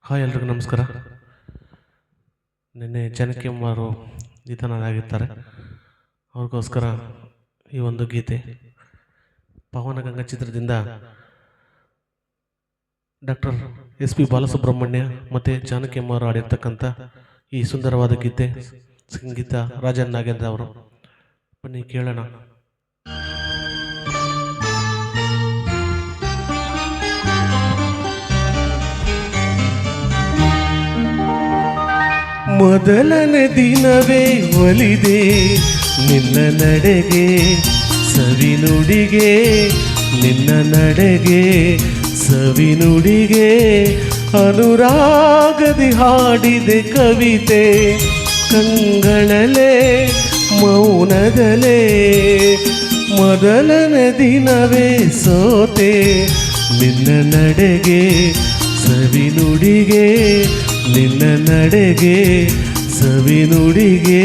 Hi ಎಲ್ರಿಗೂ ನಮಸ್ಕಾರ. ನಿನ್ನೆ ಜನಕಿಯಮ್ಮರು ನಿಧನರಾಗಿರ್ತಾರೆ. ಅವ್ರಿಗೋಸ್ಕರ ಈ ಒಂದು ಗೀತೆ ಪವನಗಂಗಾ ಚಿತ್ರದಿಂದ ಡಾಕ್ಟರ್ SP ಬಾಲಸುಬ್ರಹ್ಮಣ್ಯ ಮತ್ತು ಜಾನಕಿಯಮ್ಮರು ಆಡಿರ್ತಕ್ಕಂಥ ಈ ಸುಂದರವಾದ ಗೀತೆ. ಸಂಗೀತ ರಾಜನ್ ನಾಗೇಂದ್ರ ಅವರು. ಬನ್ನಿ ಕೇಳೋಣ. ಮೊದಲನೇ ದಿನವೇ ಒಲಿದೆ ನಿನ್ನ ನಡೆಗೆ, ಸವಿನುಡಿಗೆ ನಿನ್ನ ನಡೆಗೆ, ಸವಿನುಡಿಗೆ ಅನುರಾಗದಿ ಹಾಡಿದೆ ಕವಿತೆ. ಕಂಗಳಲೆ ಮೌನದಲೇ ಮೊದಲನೇ ದಿನವೇ ಸೋತೆ ನಿನ್ನ ನಡೆಗೆ, ಸವಿನುಡಿಗೆ ನಿನ್ನ ನಡೆಗೆ, ಸವಿನುಡಿಗೆ.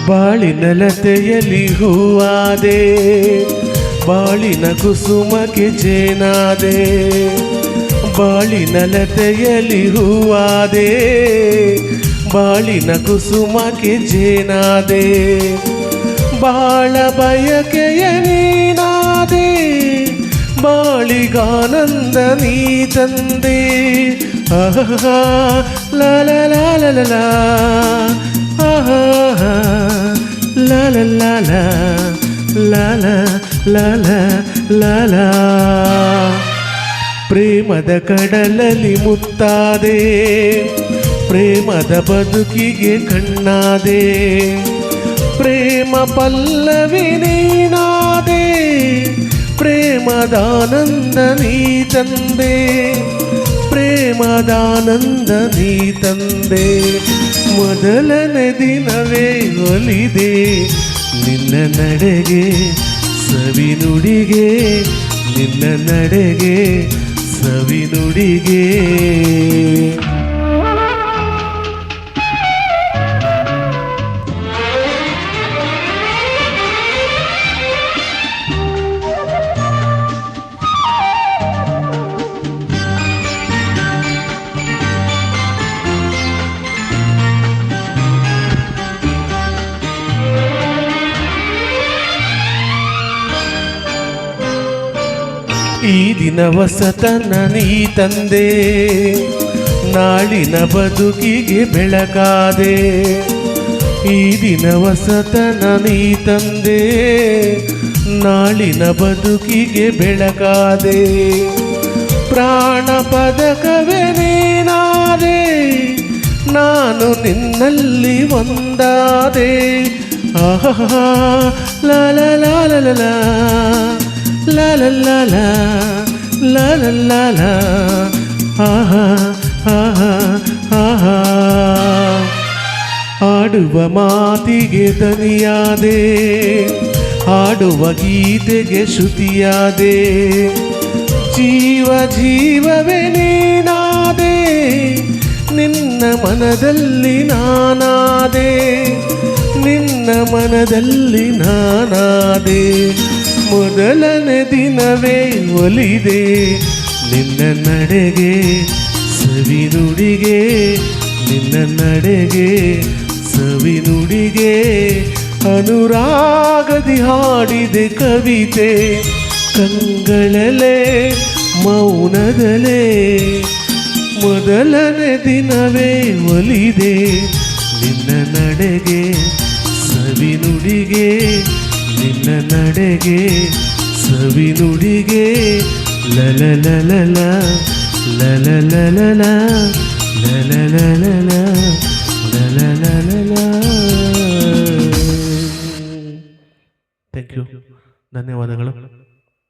ಬಾಳಿನ ಲತೆಯಲ್ಲಿ ಹೂವಾದೆ, ಬಾಳಿನ ಕುಸುಮಕ್ಕೆ ಜೇನಾದೆ. ಬಾಳಿನ ಲತೆಯಲ್ಲಿ ಹೂವಾದೆ, ಬಾಳಿನ ಕುಸುಮಕ್ಕೆ ಜೇನಾದೆ. ಬಾಳ ಬಯಕೆಯ ನೀನಾದೆ, ಬಾಳಿಗಾನಂದ ನೀ ತಂದೆ. ಆಹಾ ಲಾ ಲಾ ಲಾ ಲಾ ಲಾ ಲಾ, ಆಹಾ ಲಾ ಲಾ ಲಾ ಲಾ ಲಾ ಲಾ ಲಾ ಲಾ ಲಾ. ಪ್ರೇಮದ ಕಡಲಲ್ಲಿ ಮುತ್ತಾದೆ, ಪ್ರೇಮದ ಬದುಕಿಗೆ ಕಣ್ಣಾದೆ. ಪ್ರೇಮ ಪಲ್ಲವಿ ನೀನಾದೆ, ಪ್ರೇಮದಾನಂದ ನೀ ತಂದೆ, ಪ್ರೇಮದಾನಂದ ನೀ ತಂದೆ. ಮೊದಲನೇ ದಿನವೇ ಒಲಿದೆ ನಿನ್ನ ನಡೆಗೆ, ಸವಿನುಡಿಗೆ ನಿನ್ನ ನಡೆಗೆ, ಸವಿನುಡಿಗೆ. ಈ ದಿನ ಹೊಸತನ ನೀ ತಂದೆ, ನಾಳಿನ ಬದುಕಿಗೆ ಬೆಳಕಾದೆ. ಈ ದಿನ ಹೊಸತನ ನೀ ತಂದೆ, ನಾಳಿನ ಬದುಕಿಗೆ ಬೆಳಕಾದೆ. ಪ್ರಾಣ ಪದಕವೇ ನೀನಾದೆ, ನಾನು ನಿನ್ನಲ್ಲಿ ಒಂದಾದೆ. ಆಹಾ ಲಾ ಲಾ ಲಾ ಲಾ ಲಾ ಲಾ ಲಾ ಲಾ ಲಾ ಲಾ ಲಾ ಲಾ ಲಾ, ಆಹಾ ಆಹಾ ಆಹಾ. ಆಡುವ ಮಾತಿಗೆ ದನಿಯಾದೆ, ಹಾಡುವ ಗೀತೆಗೆ ಶ್ರುತಿಯಾದೆ. ಜೀವ ಜೀವವೇ ನೀನಾದೆ, ನಿನ್ನ ಮನದಲ್ಲಿ ನಾನಾದೆ, ನಿನ್ನ ಮನದಲ್ಲಿ ನಾನಾದೆ. ಮೊದಲನೇ ದಿನವೇ ಒಲಿದೆ ನಿನ್ನ ನಡೆಗೆ, ಸವಿನುಡಿಗೆ ನಿನ್ನ ನಡೆಗೆ, ಸವಿನುಡಿಗೆ ಅನುರಾಗದಿ ಹಾಡಿದೆ ಕವಿತೆ. ಕಂಗಳಲೆ ಮೌನದಲೇ ಮೊದಲನೇ ದಿನವೇ ಒಲಿದೆ ನಿನ್ನ ನಡೆಗೆ, ಸವಿನುಡಿಗೆ ನಿನ್ನ ನಡೆಗೆ, ಸವಿನುಡಿಗೆ. ಲಲ ಲಲ ಲಲ ಲಲ ಲಲ ಲಲ ಲಲ. ಥ್ಯಾಂಕ್ ಯು, ಧನ್ಯವಾದಗಳು.